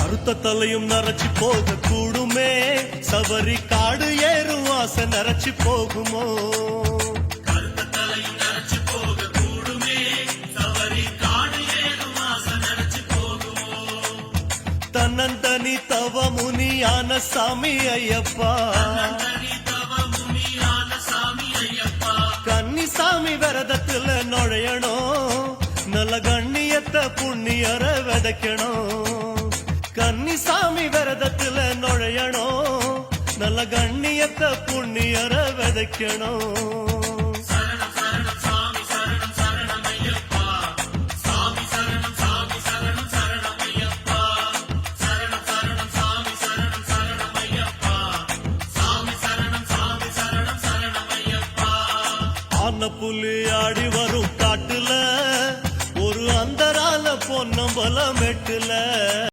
கருத்த தலையும் நரைச்சி போக கூடுமே, சபரி காடு ஏறும் ஆசை நரைச்சி போகுமோ? தன்னந்தனி தவ முனியான சாமி ஐயப்பா, கன்னிசாமி விரதத்துல நுழையணும், நல்ல கண்ணியத்தை புண்ணியர விதைக்கணும். கன்னிசாமி விரதத்துல நுழையணும், நல்ல கண்ணியத்தை புண்ணியர விதைக்கணும். புலி ஆடி வரும் காட்டுல ஒரு அந்தரால பொன்னம்பல மெட்டுல